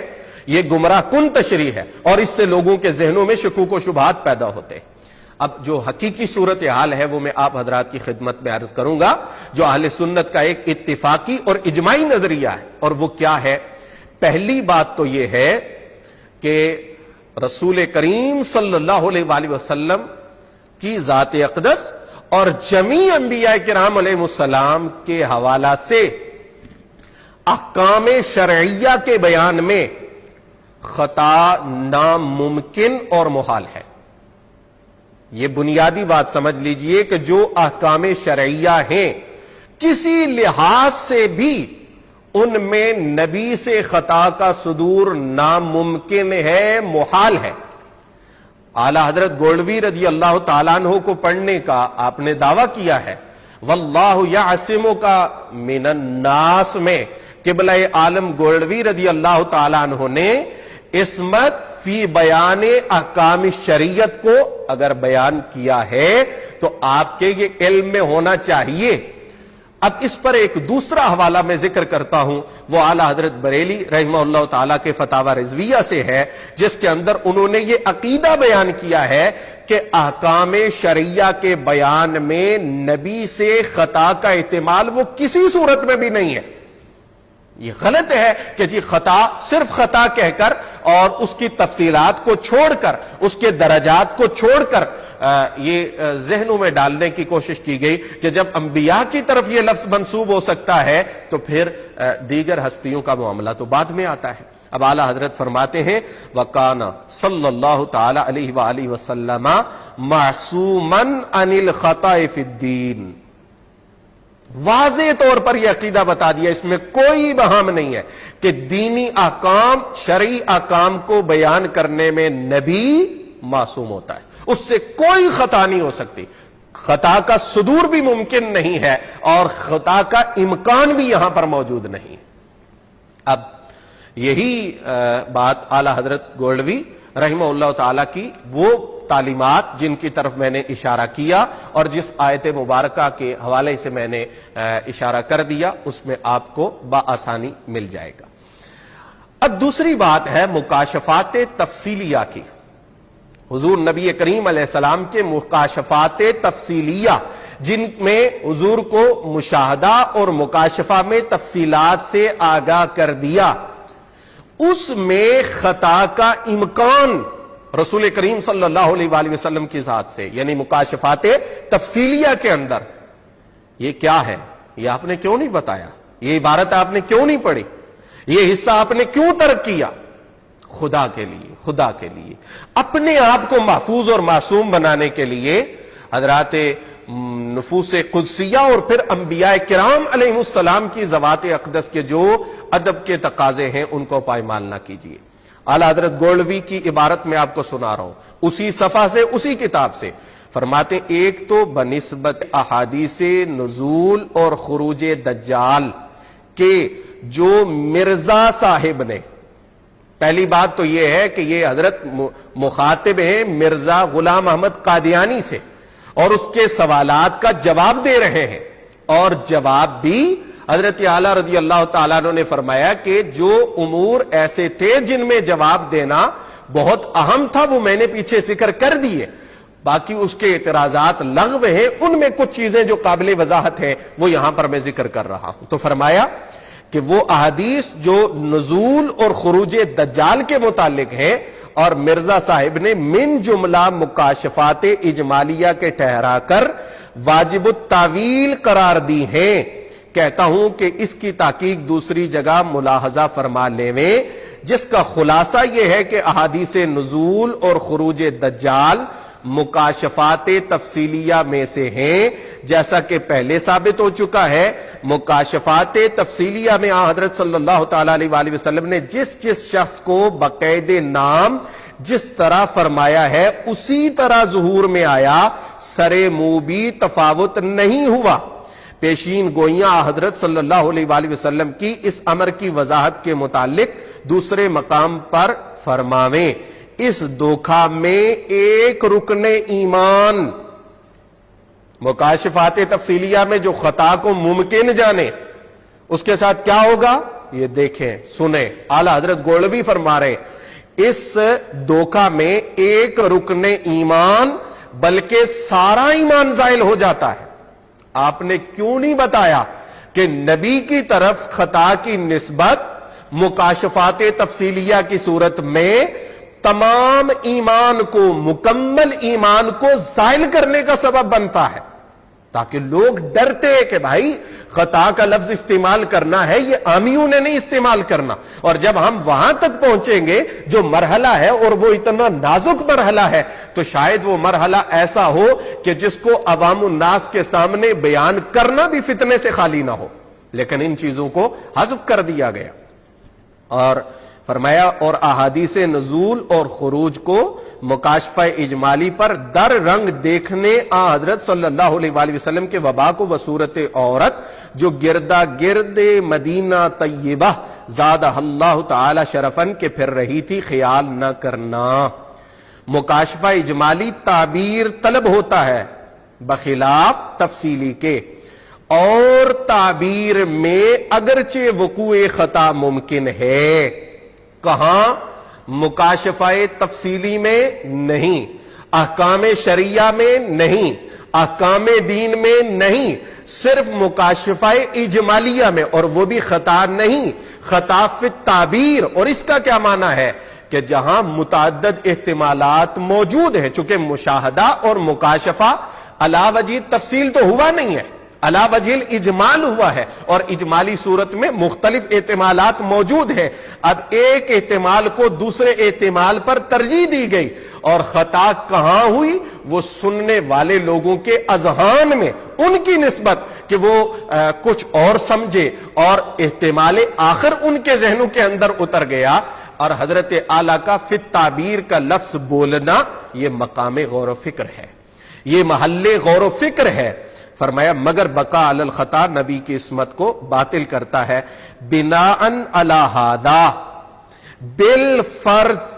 یہ گمراہ کن تشریح ہے، اور اس سے لوگوں کے ذہنوں میں شکوک و شبہات پیدا ہوتے ہیں۔ اب جو حقیقی صورتحال ہے وہ میں آپ حضرات کی خدمت میں عرض کروں گا، جو اہل سنت کا ایک اتفاقی اور اجماعی نظریہ ہے، اور وہ کیا ہے؟ پہلی بات تو یہ ہے کہ رسول کریم صلی اللہ علیہ وآلہ وسلم کی ذات اقدس اور جمیع انبیاء کرام علیہ السلام کے حوالہ سے احکام شرعیہ کے بیان میں خطا ناممکن اور محال ہے۔ یہ بنیادی بات سمجھ لیجئے کہ جو احکام شرعیہ ہیں کسی لحاظ سے بھی ان میں نبی سے خطا کا صدور ناممکن ہے، محال ہے۔ اعلی حضرت گولوی رضی اللہ تعالیٰ عنہ کو پڑھنے کا آپ نے دعویٰ کیا ہے، واللہ یعصمک من الناس میں قبلہ عالم گولوی رضی اللہ تعالیٰ عنہ نے عصمت فی بیان احکام شریعت کو اگر بیان کیا ہے تو آپ کے یہ علم میں ہونا چاہیے۔ اب اس پر ایک دوسرا حوالہ میں ذکر کرتا ہوں، وہ اعلی حضرت بریلی رحمہ اللہ تعالیٰ کے فتاوی رضویہ سے ہے، جس کے اندر انہوں نے یہ عقیدہ بیان کیا ہے کہ احکام شرعیہ کے بیان میں نبی سے خطا کا احتمال وہ کسی صورت میں بھی نہیں ہے۔ یہ غلط ہے کہ جی خطا صرف خطا کہہ کر اور اس کی تفصیلات کو چھوڑ کر، اس کے درجات کو چھوڑ کر یہ ذہنوں میں ڈالنے کی کوشش کی گئی کہ جب انبیاء کی طرف یہ لفظ منسوب ہو سکتا ہے تو پھر دیگر ہستیوں کا معاملہ تو بعد میں آتا ہے۔ اب اعلیٰ حضرت فرماتے ہیں وَقَانَ صلی اللہ تعالی علیہ وآلہ وسلم معصوماً عن الخطأ فی الدین۔ واضح طور پر یہ عقیدہ بتا دیا، اس میں کوئی بہام نہیں ہے کہ دینی احکام، شرعی احکام کو بیان کرنے میں نبی معصوم ہوتا ہے، اس سے کوئی خطا نہیں ہو سکتی، خطا کا صدور بھی ممکن نہیں ہے اور خطا کا امکان بھی یہاں پر موجود نہیں۔ اب یہی بات اعلیٰ حضرت گولوی رحمہ اللہ تعالیٰ کی وہ تعلیمات جن کی طرف میں نے اشارہ کیا اور جس آیت مبارکہ کے حوالے سے میں نے اشارہ کر دیا، اس میں آپ کو بآسانی مل جائے گا۔ اب دوسری بات ہے مکاشفات تفصیلیہ کی۔ حضور نبی کریم علیہ السلام کے مکاشفات تفصیلیہ، جن میں حضور کو مشاہدہ اور مکاشفہ میں تفصیلات سے آگاہ کر دیا، اس میں خطا کا امکان رسول کریم صلی اللہ علیہ وآلہ وسلم کی ذات سے، یعنی مکاشفات تفصیلیہ کے اندر یہ کیا ہے؟ یہ آپ نے کیوں نہیں بتایا؟ یہ عبارت آپ نے کیوں نہیں پڑھی؟ یہ حصہ آپ نے کیوں ترک کیا؟ خدا کے لیے، خدا کے لیے، اپنے آپ کو محفوظ اور معصوم بنانے کے لیے حضرات نفوس قدسیہ اور پھر انبیاء کرام علیہ السلام کی ذوات اقدس کے جو ادب کے تقاضے ہیں ان کو پائمال نہ کیجیے۔ اعلیٰ حضرت گولوی کی عبارت میں آپ کو سنا رہا ہوں، اسی صفحہ سے، اسی کتاب سے، فرماتے ایک تو بنسبت احادیث نزول اور خروج دجال کے جو مرزا صاحب نے، پہلی بات تو یہ ہے کہ یہ حضرت مخاطب ہیں مرزا غلام احمد قادیانی سے اور اس کے سوالات کا جواب دے رہے ہیں، اور جواب بھی حضرت اعلیٰ رضی اللہ تعالیٰ عنہ نے فرمایا کہ جو امور ایسے تھے جن میں جواب دینا بہت اہم تھا وہ میں نے پیچھے ذکر کر دیے، باقی اس کے اعتراضات لغو ہیں، ان میں کچھ چیزیں جو قابل وضاحت ہیں وہ یہاں پر میں ذکر کر رہا ہوں۔ تو فرمایا کہ وہ احادیث جو نزول اور خروج دجال کے متعلق ہیں اور مرزا صاحب نے من جملہ مکاشفات اجمالیہ کے ٹھہرا کر واجب التاویل قرار دی ہیں، کہتا ہوں کہ اس کی تحقیق دوسری جگہ ملاحظہ فرما لیویں، جس کا خلاصہ یہ ہے کہ احادیث نزول اور خروج دجال مکاشفات تفصیلیہ میں سے ہیں، جیسا کہ پہلے ثابت ہو چکا ہے۔ مکاشفات تفصیلیہ میں حضرت صلی اللہ تعالی علیہ وآلہ وسلم نے جس شخص کو باقاعدہ نام جس طرح فرمایا ہے اسی طرح ظہور میں آیا، سرے منہ بھی تفاوت نہیں ہوا۔ پیشین گوئیاں حضرت صلی اللہ علیہ وآلہ وسلم کی اس امر کی وضاحت کے متعلق دوسرے مقام پر فرماویں، اس دھوکہ میں ایک رکن ایمان، مکاشفات تفصیلیہ میں جو خطا کو ممکن جانے، اس کے ساتھ کیا ہوگا؟ یہ دیکھیں سنیں، اعلیٰ حضرت گولوی فرما رہے اس دھوکہ میں ایک رکن ایمان بلکہ سارا ایمان زائل ہو جاتا ہے۔ آپ نے کیوں نہیں بتایا کہ نبی کی طرف خطا کی نسبت مکاشفات تفصیلیہ کی صورت میں تمام ایمان کو، مکمل ایمان کو زائل کرنے کا سبب بنتا ہے، تاکہ لوگ ڈرتے ہیں کہ بھائی خطا کا لفظ استعمال کرنا ہے، یہ عامیوں نے نہیں استعمال کرنا۔ اور جب ہم وہاں تک پہنچیں گے جو مرحلہ ہے، اور وہ اتنا نازک مرحلہ ہے، تو شاید وہ مرحلہ ایسا ہو کہ جس کو عوام الناس کے سامنے بیان کرنا بھی فتنے سے خالی نہ ہو، لیکن ان چیزوں کو حذف کر دیا گیا۔ اور فرمایا اور احادیث نزول اور خروج کو مکاشفہ اجمالی پر در رنگ دیکھنے حضرت صلی اللہ علیہ وآلہ وسلم کے وبا کو بصورت عورت جو گردا گرد مدینہ طیبہ زادہ اللہ تعالی شرفن کے پھر رہی تھی خیال نہ کرنا۔ مکاشفہ اجمالی تعبیر طلب ہوتا ہے بخلاف تفصیلی کے، اور تعبیر میں اگرچہ وقوع خطا ممکن ہے، کہاں؟ مکاشفہ تفصیلی میں نہیں، احکام شریعہ میں نہیں، احکام دین میں نہیں، صرف مکاشفہ اجمالیہ میں، اور وہ بھی خطا نہیں، خطا فی التعبیر۔ اور اس کا کیا معنی ہے کہ جہاں متعدد احتمالات موجود ہیں، چونکہ مشاہدہ اور مکاشفہ علی وجہ تفصیل تو ہوا نہیں ہے، علی وجہ اجمال ہوا ہے، اور اجمالی صورت میں مختلف احتمالات موجود ہیں۔ اب ایک احتمال کو دوسرے احتمال پر ترجیح دی گئی، اور خطا کہاں ہوئی؟ وہ سننے والے لوگوں کے اذہان میں، ان کی نسبت کہ وہ کچھ اور سمجھے، اور احتمال آخر ان کے ذہنوں کے اندر اتر گیا، اور حضرت اعلیٰ کا فی التعبیر کا لفظ بولنا یہ مقام غور و فکر ہے، یہ محل غور و فکر ہے۔ فرمایا مگر بقا علی الخطا نبی کی عصمت کو باطل کرتا ہے، بناءً علی ھذا بالفرض۔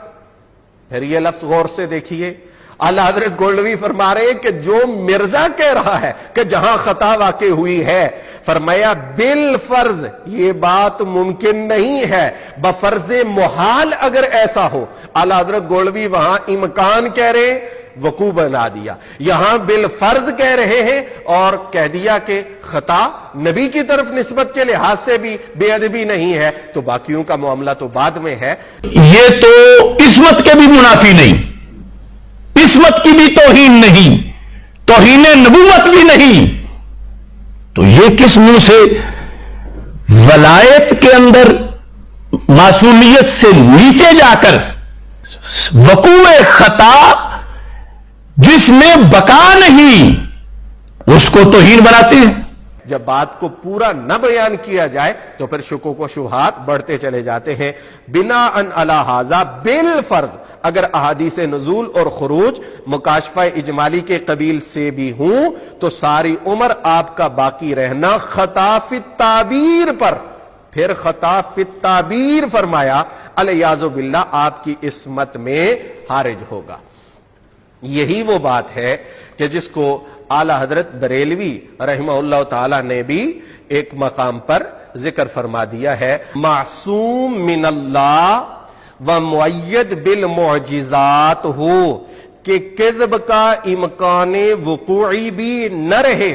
پھر یہ لفظ غور سے دیکھیے، اعلیٰ حضرت گولوی فرما رہے ہیں کہ جو مرزا کہہ رہا ہے کہ جہاں خطا واقع ہوئی ہے، فرمایا بالفرض یہ بات ممکن نہیں ہے، بفرض محال اگر ایسا ہو۔ اعلیٰ حضرت گولوی وہاں امکان کہہ رہے ہیں، وقوع بنا دیا، یہاں بالفرض کہہ رہے ہیں، اور کہہ دیا کہ خطا نبی کی طرف نسبت کے لحاظ سے بھی بے ادبی نہیں ہے، تو باقیوں کا معاملہ تو بعد میں ہے۔ یہ تو عصمت کے بھی منافی نہیں، عصمت کی بھی توہین نہیں، توہین نبوت بھی نہیں، تو یہ کس منہ سے ولایت کے اندر معصومیت سے نیچے جا کر وقوع خطا جس میں بقا نہیں اس کو توہین بناتے ہیں۔ جب بات کو پورا نہ بیان کیا جائے تو پھر شکوک و شبہات بڑھتے چلے جاتے ہیں۔ بناءً علی ھذا بالفرض اگر احادیث نزول اور خروج مکاشفہ اجمالی کے قبیل سے بھی ہوں تو ساری عمر آپ کا باقی رہنا خطا فی التعبیر پر، پھر خطا فی التعبیر فرمایا الیاذ باللہ آپ کی عصمت میں حارج ہوگا۔ یہی وہ بات ہے کہ جس کو اعلی حضرت بریلوی رحمہ اللہ تعالی نے بھی ایک مقام پر ذکر فرما دیا ہے، معصوم من اللہ و مؤید بالمعجزات ہو کہ کذب کا امکان وقوعی بھی نہ رہے۔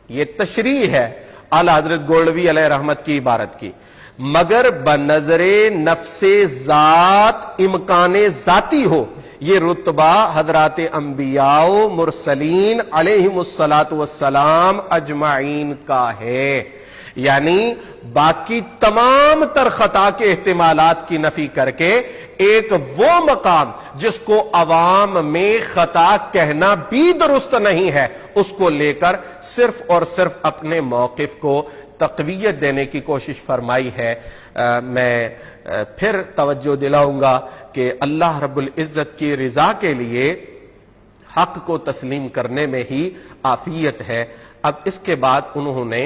یہ تشریح ہے اعلی حضرت گولوی علیہ رحمت کی عبارت کی، مگر بنظر نفس ذات امکان ذاتی ہو۔ یہ رتبہ حضرات انبیاء و مرسلین علیہم الصلاۃ والسلام اجمعین کا ہے، یعنی باقی تمام تر خطا کے احتمالات کی نفی کر کے ایک وہ مقام جس کو عوام میں خطا کہنا بھی درست نہیں ہے، اس کو لے کر صرف اور صرف اپنے موقف کو تقویت دینے کی کوشش فرمائی ہے۔ میں پھر توجہ دلاؤں گا کہ اللہ رب العزت کی رضا کے لیے حق کو تسلیم کرنے میں ہی عافیت ہے۔ اب اس کے بعد انہوں نے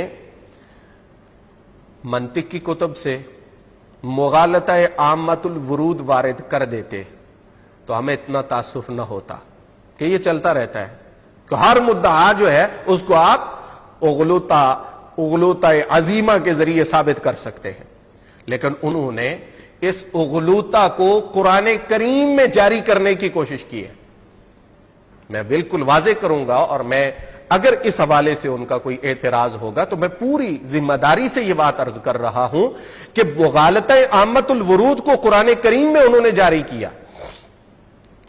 منطق کی کتب سے مغالطہ عامت الورود وارد کر دیتے تو ہمیں اتنا تاسف نہ ہوتا کہ یہ چلتا رہتا ہے کہ ہر مدعا جو ہے اس کو آپ اغلوطہ عظیمہ کے ذریعے ثابت کر سکتے ہیں۔ لیکن انہوں نے اس اغلوطہ کو قرآن کریم میں جاری کرنے کی کوشش کی ہے. میں بالکل واضح کروں گا، اور میں اگر اس حوالے سے ان کا کوئی اعتراض ہوگا تو میں پوری ذمہ داری سے یہ بات عرض کر رہا ہوں کہ مغالطہ عامۃ الورود کو قرآن کریم میں انہوں نے جاری کیا.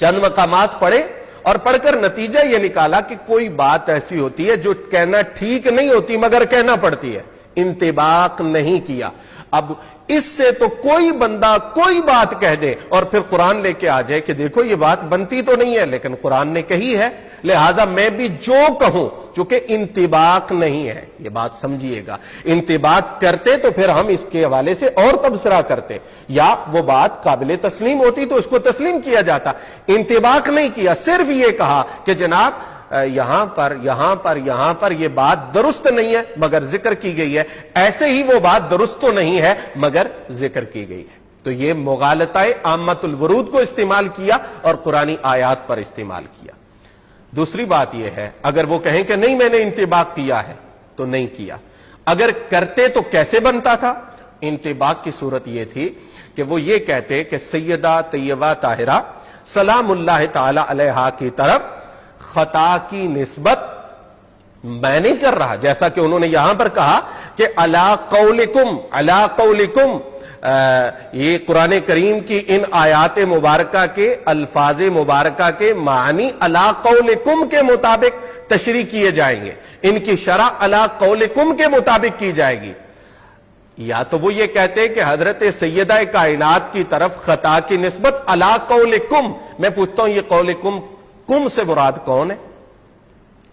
چند مقامات پڑھے اور پڑھ کر نتیجہ یہ نکالا کہ کوئی بات ایسی ہوتی ہے جو کہنا ٹھیک نہیں ہوتی مگر کہنا پڑتی ہے، انطباق نہیں کیا. اب اس سے تو کوئی بندہ کوئی بات کہہ دے اور پھر قرآن لے کے آ جائے کہ دیکھو یہ بات بنتی تو نہیں ہے لیکن قرآن نے کہی ہے، لہٰذا میں بھی جو کہوں، چونکہ انطباق نہیں ہے. یہ بات سمجھیے گا، انطباق کرتے تو پھر ہم اس کے حوالے سے اور تبصرہ کرتے، یا وہ بات قابل تسلیم ہوتی تو اس کو تسلیم کیا جاتا. انطباق نہیں کیا، صرف یہ کہا کہ جناب یہاں پر یہ بات درست نہیں ہے مگر ذکر کی گئی ہے، ایسے ہی وہ بات درست تو نہیں ہے مگر ذکر کی گئی ہے. تو یہ مغالطہ عامۃ الورود کو استعمال کیا اور قرآنی آیات پر استعمال کیا. دوسری بات یہ ہے، اگر وہ کہیں کہ نہیں میں نے انطباق کیا ہے تو نہیں کیا. اگر کرتے تو کیسے بنتا تھا؟ انطباق کی صورت یہ تھی کہ وہ یہ کہتے کہ سیدہ طیبہ طاہرہ سلام اللہ تعالی علیہا کی طرف خطا کی نسبت میں نہیں کر رہا، جیسا کہ انہوں نے یہاں پر کہا کہ علی قولکم، یہ قرآن کریم کی ان آیات مبارکہ کے الفاظ مبارکہ کے معنی علی قولکم کے مطابق تشریح کیے جائیں گے، ان کی شرح علی قولکم کے مطابق کی جائے گی. یا تو وہ یہ کہتے کہ حضرت سیدہ کائنات کی طرف خطا کی نسبت علی قولکم. میں پوچھتا ہوں یہ قولکم کم سے مراد کون ہے؟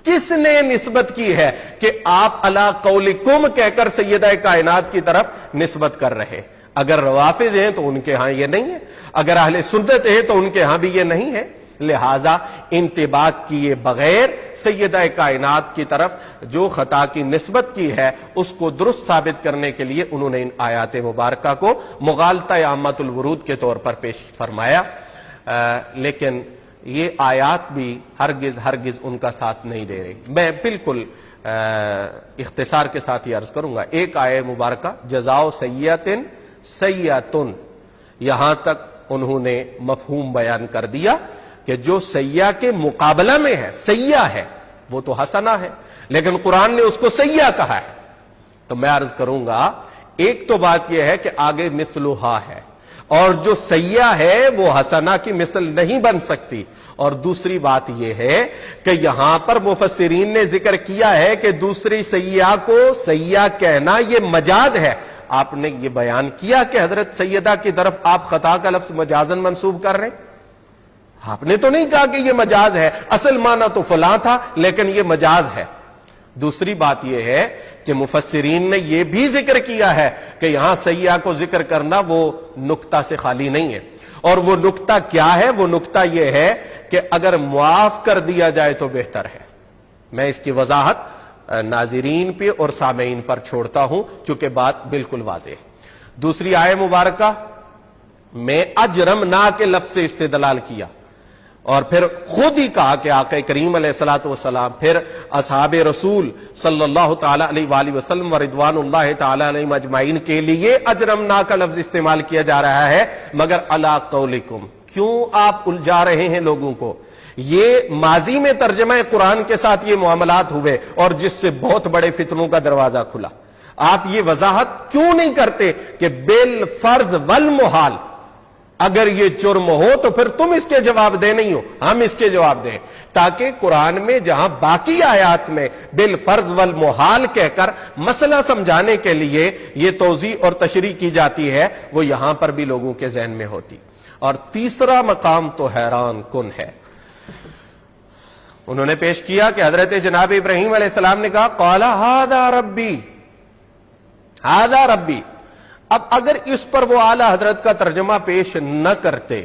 کس نے نسبت کی ہے کہ آپ علی قولکم کہہ کر سیدہ کائنات کی طرف نسبت کر رہے؟ اگر روافض ہیں تو ان کے ہاں یہ نہیں ہے، اگر اہل سنت ہیں تو ان کے ہاں بھی یہ نہیں ہے. لہذا انطباق کیے بغیر سیدہ کائنات کی طرف جو خطا کی نسبت کی ہے اس کو درست ثابت کرنے کے لیے انہوں نے ان آیات مبارکہ کو مغالطہ عامۃ الورود کے طور پر پیش فرمایا. لیکن یہ آیات بھی ہرگز ان کا ساتھ نہیں دے رہی. میں بالکل اختصار کے ساتھ یہ عرض کروں گا. ایک آیہ مبارکہ جزاء سیئۃ سیئۃ، یہاں تک انہوں نے مفہوم بیان کر دیا کہ جو سیئہ کے مقابلہ میں ہے، سیئہ ہے وہ تو حسنہ ہے، لیکن قرآن نے اس کو سیئہ کہا ہے. تو میں عرض کروں گا ایک تو بات یہ ہے کہ آگے مثلھا ہے، اور جو سیئہ ہے وہ حسنہ کی مثل نہیں بن سکتی. اور دوسری بات یہ ہے کہ یہاں پر مفسرین نے ذکر کیا ہے کہ دوسری سیئہ کو سیئہ کہنا یہ مجاز ہے. آپ نے یہ بیان کیا کہ حضرت سیدہ کی طرف آپ خطا کا لفظ مجازن منسوب کر رہے ہیں؟ آپ نے تو نہیں کہا کہ یہ مجاز ہے، اصل معنی تو فلاں تھا لیکن یہ مجاز ہے. دوسری بات یہ ہے کہ مفسرین نے یہ بھی ذکر کیا ہے کہ یہاں سیئہ کو ذکر کرنا وہ نکتہ سے خالی نہیں ہے. اور وہ نکتہ کیا ہے؟ وہ نکتہ یہ ہے کہ اگر معاف کر دیا جائے تو بہتر ہے. میں اس کی وضاحت ناظرین پہ اور سامعین پر چھوڑتا ہوں چونکہ بات بالکل واضح ہے. دوسری آیہ مبارکہ میں اجرمنا کے لفظ سے استدلال کیا اور پھر خود ہی کہا کہ آقا کریم علیہ الصلوۃ والسلام پھر اصحاب رسول صلی اللہ تعالی علیہ وآلہ وسلم و رضوان اللہ تعالی علیہم اجمعین کے لیے اجرمنا کا لفظ استعمال کیا جا رہا ہے مگر علی قولکم. کیوں آپ الجھا رہے ہیں لوگوں کو؟ یہ ماضی میں ترجمہ قرآن کے ساتھ یہ معاملات ہوئے اور جس سے بہت بڑے فتنوں کا دروازہ کھلا. آپ یہ وضاحت کیوں نہیں کرتے کہ بالفرض والمحال اگر یہ جرم ہو تو پھر تم اس کے جواب دے نہیں ہو، ہم اس کے جواب دیں، تاکہ قرآن میں جہاں باقی آیات میں بالفرض والمحال کہہ کر مسئلہ سمجھانے کے لیے یہ توضیح اور تشریح کی جاتی ہے وہ یہاں پر بھی لوگوں کے ذہن میں ہوتی. اور تیسرا مقام تو حیران کن ہے. انہوں نے پیش کیا کہ حضرت جناب ابراہیم علیہ السلام نے کہا قال ھذا ربی، ھذا ربی. اب اگر اس پر وہ اعلی حضرت کا ترجمہ پیش نہ کرتے،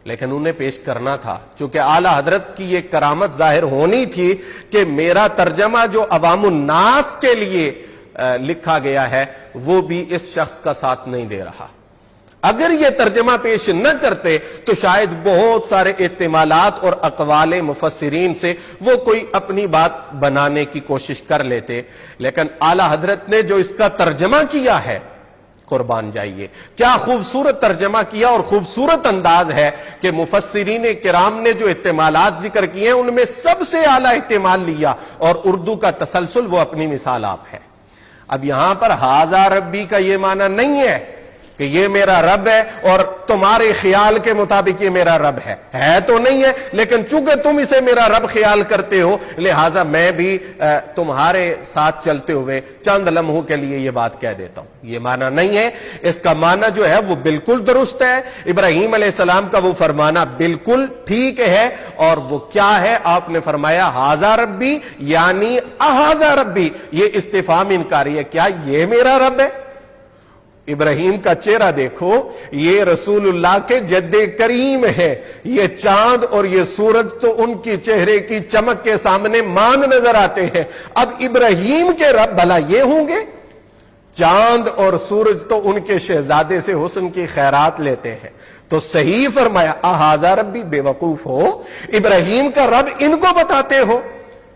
لیکن انہیں پیش کرنا تھا چونکہ اعلی حضرت کی یہ کرامت ظاہر ہونی تھی کہ میرا ترجمہ جو عوام الناس کے لیے لکھا گیا ہے وہ بھی اس شخص کا ساتھ نہیں دے رہا. اگر یہ ترجمہ پیش نہ کرتے تو شاید بہت سارے احتمالات اور اقوال مفسرین سے وہ کوئی اپنی بات بنانے کی کوشش کر لیتے. لیکن اعلی حضرت نے جو اس کا ترجمہ کیا ہے قربان جائیے، کیا خوبصورت ترجمہ کیا اور خوبصورت انداز ہے کہ مفسرین کرام نے جو احتمالات ذکر کیے ہیں ان میں سب سے اعلیٰ احتمال لیا، اور اردو کا تسلسل وہ اپنی مثال آپ ہے۔ اب یہاں پر ھذا ربی کا یہ معنی نہیں ہے کہ یہ میرا رب ہے اور تمہارے خیال کے مطابق یہ میرا رب ہے تو نہیں ہے، لیکن چونکہ تم اسے میرا رب خیال کرتے ہو لہٰذا میں بھی تمہارے ساتھ چلتے ہوئے چند لمحوں کے لیے یہ بات کہہ دیتا ہوں۔ یہ معنی نہیں ہے، اس کا معنی جو ہے وہ بالکل درست ہے، ابراہیم علیہ السلام کا وہ فرمانا بالکل ٹھیک ہے، اور وہ کیا ہے؟ آپ نے فرمایا ھذا ربی، یعنی اھذا ربی، یہ استفہام انکاری ہے، کیا یہ میرا رب ہے؟ ابراہیم کا چہرہ دیکھو، یہ رسول اللہ کے جد کریم ہے، یہ چاند اور یہ سورج تو ان کی چہرے کی چمک کے سامنے ماند نظر آتے ہیں، اب ابراہیم کے رب بھلا یہ ہوں گے؟ چاند اور سورج تو ان کے شہزادے سے حسن کی خیرات لیتے ہیں، تو صحیح فرمایا اھذا ربی، بے وقوف ہو، ابراہیم کا رب ان کو بتاتے ہو۔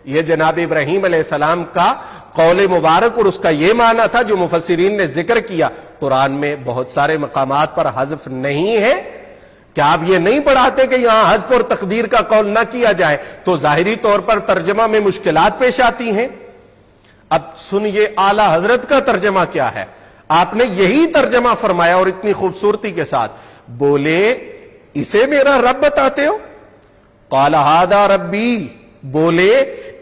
یہ جناب ابراہیم علیہ السلام کا قول مبارک اور اس کا یہ معنی تھا جو مفسرین نے ذکر کیا۔ قرآن میں بہت سارے مقامات پر حذف نہیں ہے، کیا آپ یہ نہیں پڑھاتے کہ یہاں حذف اور تقدیر کا قول نہ کیا جائے تو ظاہری طور پر ترجمہ میں مشکلات پیش آتی ہیں؟ اب سنیے اعلی حضرت کا ترجمہ کیا ہے، آپ نے یہی ترجمہ فرمایا اور اتنی خوبصورتی کے ساتھ، بولے اسے میرا رب بتاتے ہو؟ قال ھذا ربی، بولے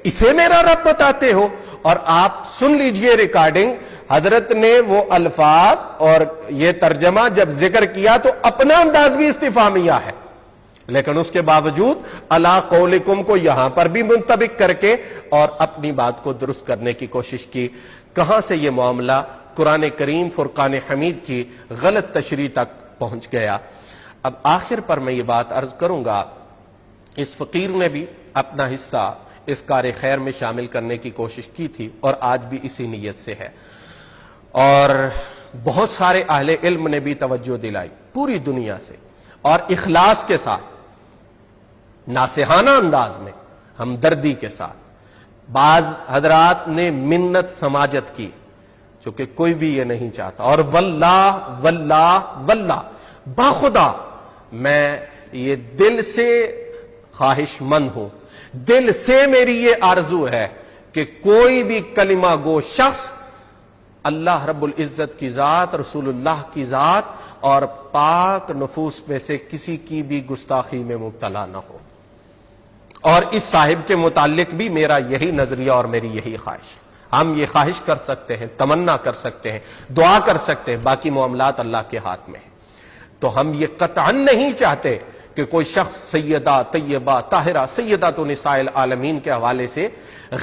اسے میرا رب بتاتے ہو؟ اور آپ سن لیجئے ریکارڈنگ، حضرت نے وہ الفاظ اور یہ ترجمہ جب ذکر کیا تو اپنا انداز بھی استفہامیہ ہے، لیکن اس کے باوجود الا قولکم کو یہاں پر بھی منطبق کر کے اور اپنی بات کو درست کرنے کی کوشش کی۔ کہاں سے یہ معاملہ قرآن کریم فرقان حمید کی غلط تشریح تک پہنچ گیا؟ اب آخر پر میں یہ بات عرض کروں گا، اس فقیر نے بھی اپنا حصہ اس کار خیر میں شامل کرنے کی کوشش کی تھی اور آج بھی اسی نیت سے ہے، اور بہت سارے اہل علم نے بھی توجہ دلائی پوری دنیا سے اور اخلاص کے ساتھ، ناصحانہ انداز میں، ہمدردی کے ساتھ۔ بعض حضرات نے منت سماجت کی، چونکہ کوئی بھی یہ نہیں چاہتا، اور واللہ واللہ واللہ باخدا میں یہ دل سے خواہش مند ہوں، دل سے میری یہ آرزو ہے کہ کوئی بھی کلمہ گو شخص اللہ رب العزت کی ذات، رسول اللہ کی ذات اور پاک نفوس میں سے کسی کی بھی گستاخی میں مبتلا نہ ہو، اور اس صاحب کے متعلق بھی میرا یہی نظریہ اور میری یہی خواہش ہے۔ ہم یہ خواہش کر سکتے ہیں، تمنا کر سکتے ہیں، دعا کر سکتے ہیں، باقی معاملات اللہ کے ہاتھ میں ہیں۔ تو ہم یہ قطعاً نہیں چاہتے کہ کوئی شخص سیدہ طیبہ طاہرہ سیدہ تو نساء العالمین کے حوالے سے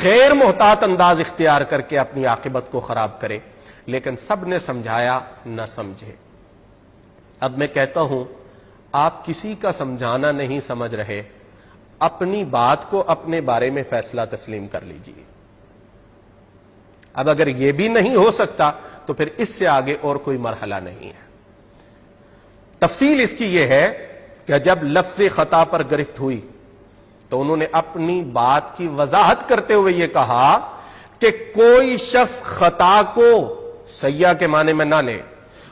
غیر محتاط انداز اختیار کر کے اپنی عاقبت کو خراب کرے، لیکن سب نے سمجھایا نہ سمجھے۔ اب میں کہتا ہوں آپ کسی کا سمجھانا نہیں سمجھ رہے، اپنی بات کو اپنے بارے میں فیصلہ تسلیم کر لیجئے۔ اب اگر یہ بھی نہیں ہو سکتا تو پھر اس سے آگے اور کوئی مرحلہ نہیں ہے۔ تفصیل اس کی یہ ہے کہ جب لفظ خطا پر گرفت ہوئی تو انہوں نے اپنی بات کی وضاحت کرتے ہوئے یہ کہا کہ کوئی شخص خطا کو سیاح کے معنی میں نہ لے،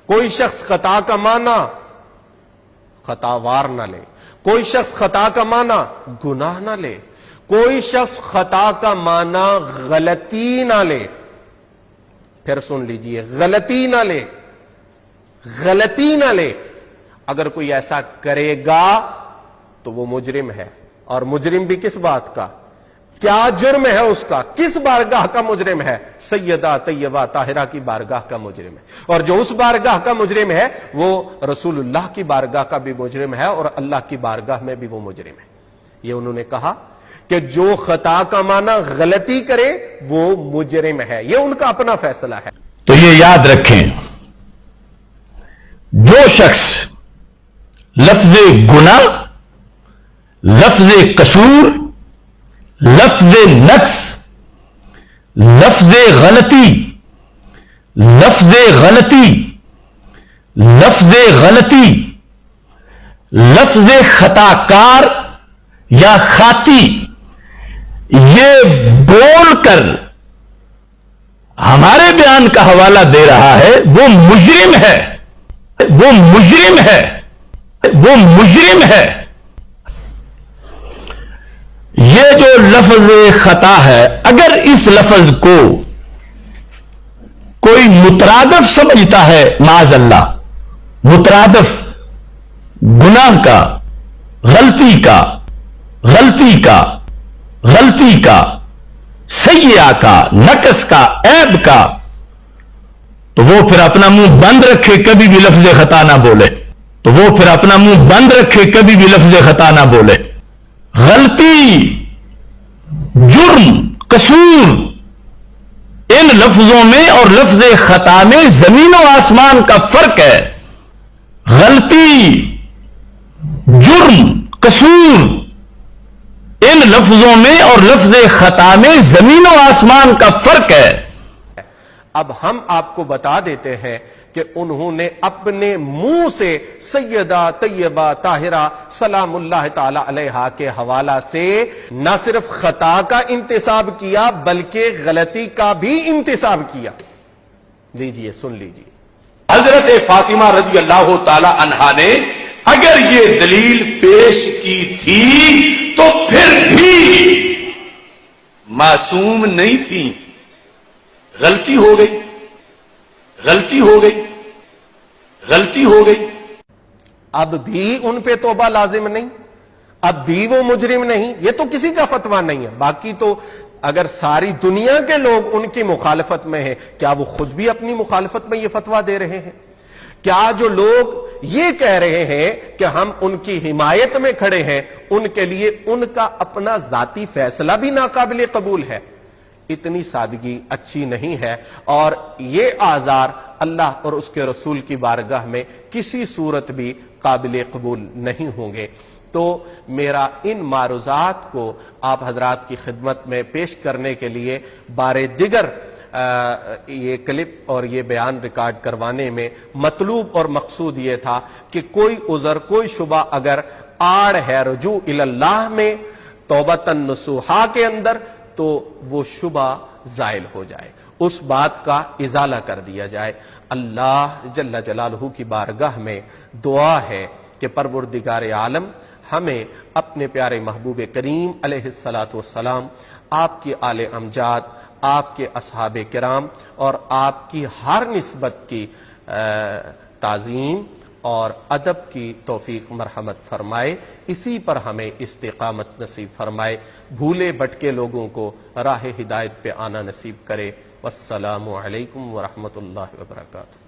کوئی شخص خطا کا معنی خطاوار نہ لے، کوئی شخص خطا کا معنی گناہ نہ لے، کوئی شخص خطا کا معنی غلطی نہ لے۔ پھر سن لیجئے، غلطی نہ لے، غلطی نہ لے۔ اگر کوئی ایسا کرے گا تو وہ مجرم ہے، اور مجرم بھی کس بات کا؟ کیا جرم ہے اس کا؟ کس بارگاہ کا مجرم ہے؟ سیدہ طیبہ طاہرہ کی بارگاہ کا مجرم ہے، اور جو اس بارگاہ کا مجرم ہے وہ رسول اللہ کی بارگاہ کا بھی مجرم ہے، اور اللہ کی بارگاہ میں بھی وہ مجرم ہے۔ یہ انہوں نے کہا کہ جو خطا کا معنی غلطی کرے وہ مجرم ہے، یہ ان کا اپنا فیصلہ ہے۔ تو یہ یاد رکھیں، جو شخص لفظ گناہ، لفظ قصور، لفظ نقص، لفظ غلطی، لفظ غلطی، لفظ غلطی، لفظ خطا کار یا خاطی یہ بول کر ہمارے بیان کا حوالہ دے رہا ہے وہ مجرم ہے، وہ مجرم ہے، وہ مجرم ہے۔ یہ جو لفظ خطا ہے، اگر اس لفظ کو کوئی مترادف سمجھتا ہے، معاذ اللہ، مترادف گناہ کا، غلطی کا، غلطی کا، غلطی کا، سیئہ کا، نقص کا، عیب کا، تو وہ پھر اپنا منہ بند رکھے، کبھی بھی لفظ خطا نہ بولے، تو وہ پھر اپنا منہ بند رکھے، کبھی بھی لفظ خطا نہ بولے۔ غلطی، جرم، قصور، ان لفظوں میں اور لفظ خطا میں زمین و آسمان کا فرق ہے۔ غلطی، جرم، قصور، ان لفظوں میں اور لفظ خطا میں زمین و آسمان کا فرق ہے۔ اب ہم آپ کو بتا دیتے ہیں کہ انہوں نے اپنے منہ سے سیدہ طیبہ طاہرہ سلام اللہ تعالی علیہا کے حوالہ سے نہ صرف خطا کا انتساب کیا بلکہ غلطی کا بھی انتساب کیا۔ لیجئے، سن لیجئے۔ حضرت فاطمہ رضی اللہ تعالی عنہا نے اگر یہ دلیل پیش کی تھی تو پھر بھی معصوم نہیں تھی، غلطی ہو گئی، غلطی ہو گئی، غلطی ہو گئی۔ اب بھی ان پہ توبہ لازم نہیں، اب بھی وہ مجرم نہیں، یہ تو کسی کا فتویٰ نہیں ہے۔ باقی تو اگر ساری دنیا کے لوگ ان کی مخالفت میں ہیں، کیا وہ خود بھی اپنی مخالفت میں یہ فتویٰ دے رہے ہیں؟ کیا جو لوگ یہ کہہ رہے ہیں کہ ہم ان کی حمایت میں کھڑے ہیں، ان کے لیے ان کا اپنا ذاتی فیصلہ بھی ناقابل قبول ہے؟ اتنی سادگی اچھی نہیں ہے، اور یہ آزار اللہ اور اس کے رسول کی بارگاہ میں کسی صورت بھی قابل قبول نہیں ہوں گے۔ تو میرا ان معروضات کو آپ حضرات کی خدمت میں پیش کرنے کے لیے بار دیگر یہ کلپ اور یہ بیان ریکارڈ کروانے میں مطلوب اور مقصود یہ تھا کہ کوئی عذر، کوئی شبہ اگر آڑ ہے رجوع اللہ میں، توبۃ نصوحا کے اندر، تو وہ شبہ زائل ہو جائے، اس بات کا ازالہ کر دیا جائے۔ اللہ جل جلالہ کی بارگاہ میں دعا ہے کہ پروردگار عالم ہمیں اپنے پیارے محبوب کریم علیہ السلام، آپ کی آل امجاد، آپ کے اصحاب کرام اور آپ کی ہر نسبت کی تعظیم اور ادب کی توفیق مرحمت فرمائے، اسی پر ہمیں استقامت نصیب فرمائے، بھولے بھٹکے لوگوں کو راہ ہدایت پہ آنا نصیب کرے۔ والسلام علیکم ورحمۃ اللہ وبرکاتہ۔